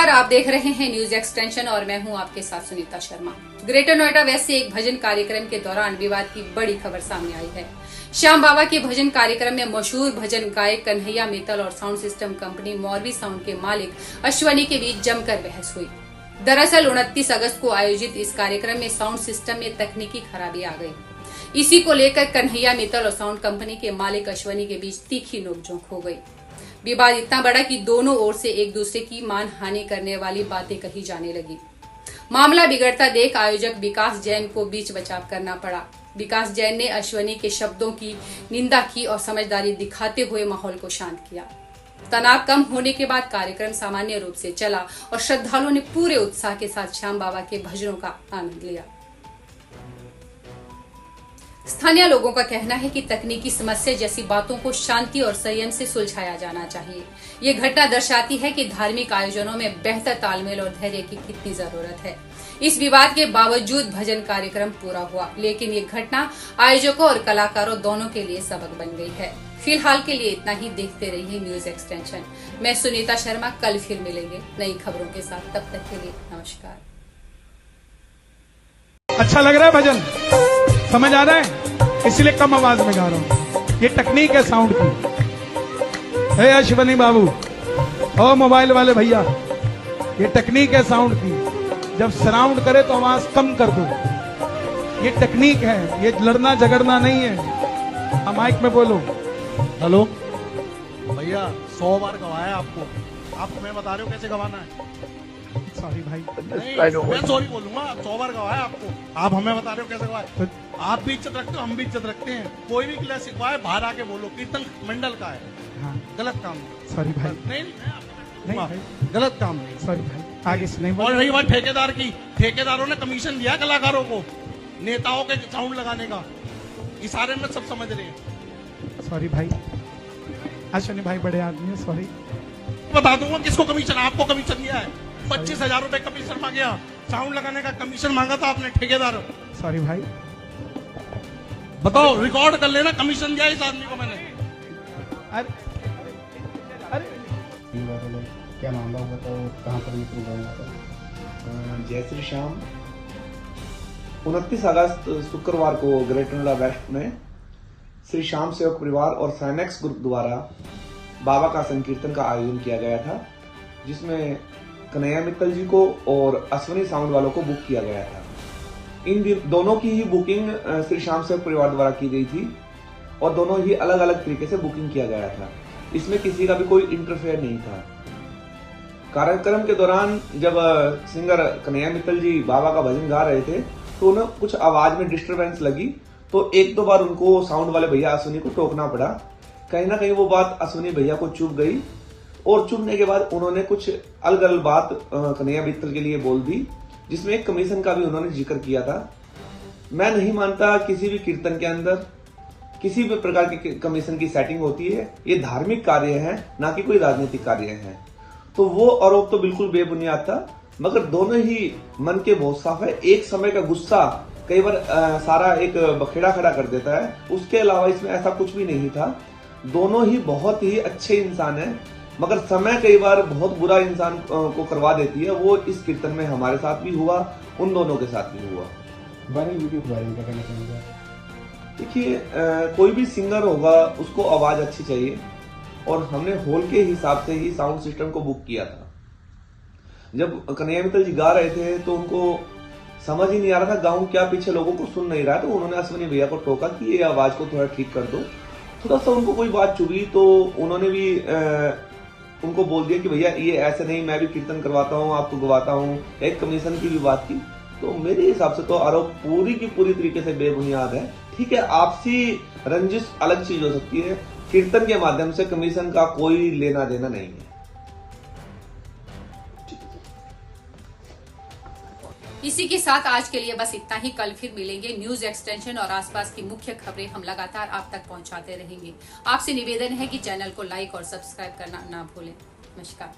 नमस्कार, आप देख रहे हैं न्यूज एक्सटेंशन और मैं हूं आपके साथ सुनीता शर्मा। ग्रेटर नोएडा वेस्ट से एक भजन कार्यक्रम के दौरान विवाद की बड़ी खबर सामने आई है। श्याम बाबा के भजन कार्यक्रम में मशहूर भजन गायक कन्हैया मित्तल और sound system company Morbi sound के मालिक अश्वनी के बीच जमकर बहस हुई। दरअसल 29 अगस्त को आयोजित इस कार्यक्रम में साउंड सिस्टम में तकनीकी खराबी आ गई। इसी को लेकर कन्हैया मित्तल और साउंड कंपनी के मालिक अश्वनी के बीच तीखी नोकझोंक हो गई। विवाद इतना बड़ा कि दोनों ओर से एक दूसरे की मानहानि करने वाली बातें कही जाने लगी। मामला बिगड़ता देख आयोजक विकास जैन को बीच बचाव करना पड़ा। विकास जैन ने अश्वनी के शब्दों की निंदा की और समझदारी दिखाते हुए माहौल को शांत किया। तनाव कम होने के बाद कार्यक्रम सामान्य रूप से चला और श्रद्धालुओं ने पूरे उत्साह के साथ श्याम बाबा के भजनों का आनंद लिया। स्थानीय लोगों का कहना है कि तकनीकी समस्या जैसी बातों को शांति और संयम से सुलझाया जाना चाहिए। ये घटना दर्शाती है कि धार्मिक आयोजनों में बेहतर तालमेल और धैर्य की कितनी जरूरत है। इस विवाद के बावजूद भजन कार्यक्रम पूरा हुआ, लेकिन ये घटना आयोजकों और कलाकारों दोनों के लिए सबक बन गई है। फिलहाल के लिए इतना ही। देखते रहिए न्यूज एक्सटेंशन। मैं सुनीता शर्मा, कल फिर मिलेंगे नई खबरों के साथ। तब तक के लिए नमस्कार। अच्छा लग रहा है भजन, समझ आ रहा है, इसलिए कम आवाज में गा रहा हूं। ये टेक्निक है साउंड की। हे अश्वनी बाबू और मोबाइल वाले भैया, ये टेक्निक है साउंड की। जब सराउंड करे तो आवाज कम कर दो। ये टेक्निक है, ये लड़ना झगड़ना नहीं है। हम माइक में बोलो। हेलो भैया, 100 बार गवाया आपको, आप मैं बता रहे हो कैसे गवाना है। सॉरी भाई, मैं सॉरी बोलूंगा। 100 बार गवाया आपको, आप हमें बता रहे हो कैसे गवाए। आप भी इज्जत रखते हो, हम भी इज्जत रखते हैं। कोई भी क्लास सिखवाए बाहर आके बोलो कीर्तन मंडल का है। हाँ। गलत काम नहीं। सॉरी भाई, नहीं भाई, गलत काम नहीं। सॉरी भाई, आगे से नहीं। और रही बात ठेकेदार की, ठेकेदारों ने कमीशन दिया कलाकारों को नेताओं के साउंड लगाने का। इशारे में सब समझ रहे हैं। सॉरी भाई, अश्वनी भाई बड़े आदमी है। सॉरी, बता दूंगा किसको कमीशन, आपको कमीशन दिया है। 25,000 रुपए कमीशन मांगा, साउंड लगाने का कमीशन मांगा था आपने ठेकेदार। सॉरी भाई, बताओ, रिकॉर्ड कर लेना, कमीशन दिया इस आदमी को मैंने। अरे अरे क्या मामला हुआ था, कहाँ पर ये प्रोग्राम हुआ था? जय श्री श्याम। 29 अगस्त शुक्रवार को ग्रेटर नोएडा वेस्ट में श्री श्याम सेवक परिवार और साइनेक्स ग्रुप द्वारा बाबा का संकीर्तन का आयोजन किया गया था, जिसमें कन्हैया मित्तल जी को और अश्वनी साउंड वालों को बुक किया गया था। इन दोनों की ही बुकिंग श्री श्याम सेवक परिवार द्वारा की गई थी और दोनों ही अलग अलग तरीके से बुकिंग किया गया था। इसमें किसी का भी कोई इंटरफेयर नहीं था। कार्यक्रम के दौरान जब सिंगर कन्हैया मित्तल जी बाबा का भजन गा रहे थे तो उन्हें कुछ आवाज में डिस्टरबेंस लगी, तो एक दो बार उनको साउंड वाले भैया अश्वनी को टोकना पड़ा। कहीं ना कहीं वो बात अश्वनी भैया को चुभ गई और चुभने के बाद उन्होंने कुछ अलग अलग बात कन्हैया मित्तल के लिए बोल दी, जिसमें एक कमीशन का भी उन्होंने जिक्र किया था। मैं नहीं मानता किसी भी कीर्तन के अंदर किसी भी प्रकार की कमीशन की सेटिंग होती है। ये धार्मिक कार्य है, ना कि कोई राजनीतिक कार्य है। तो वो आरोप तो बिल्कुल बेबुनियाद था, मगर दोनों ही मन के बहुत साफ है। एक समय का गुस्सा कई बार सारा एक बखेड़ा खड़ा कर देता है। उसके अलावा इसमें ऐसा कुछ भी नहीं था। दोनों ही बहुत ही अच्छे इंसान हैं, मगर समय कई बार बहुत बुरा इंसान को करवा देती है। वो इस कीर्तन में हमारे साथ भी हुआ, उन दोनों के साथ भी हुआ। वायरल वीडियो के बारे में क्या कहना चाहूँगा? देखिए, कोई भी सिंगर होगा उसको आवाज अच्छी चाहिए, और हमने हॉल के हिसाब से ही साउंड सिस्टम को बुक किया था। जब कन्हैया मित्तल जी गा रहे थे तो उनको समझ ही नहीं आ रहा था गाऊं क्या, पीछे लोगों को सुन नहीं रहा, तो उन्होंने अश्वनी भैया को टोका कि ये आवाज को थोड़ा ठीक कर दो। थोड़ा सा उनको कोई बात चुभी तो उन्होंने भी उनको बोल दिया कि भैया ये ऐसे नहीं, मैं भी कीर्तन करवाता हूँ, आपको गवाता हूँ। एक कमीशन की भी बात की। तो मेरे हिसाब से तो आरोप पूरी की पूरी तरीके से बेबुनियाद है। ठीक है, आपसी रंजिश अलग चीज हो सकती है, कीर्तन के माध्यम से कमीशन का कोई लेना देना नहीं है। इसी के साथ आज के लिए बस इतना ही। कल फिर मिलेंगे। न्यूज एक्सटेंशन और आसपास की मुख्य खबरें हम लगातार आप तक पहुंचाते रहेंगे। आपसे निवेदन है कि चैनल को लाइक और सब्सक्राइब करना ना भूलें। नमस्कार।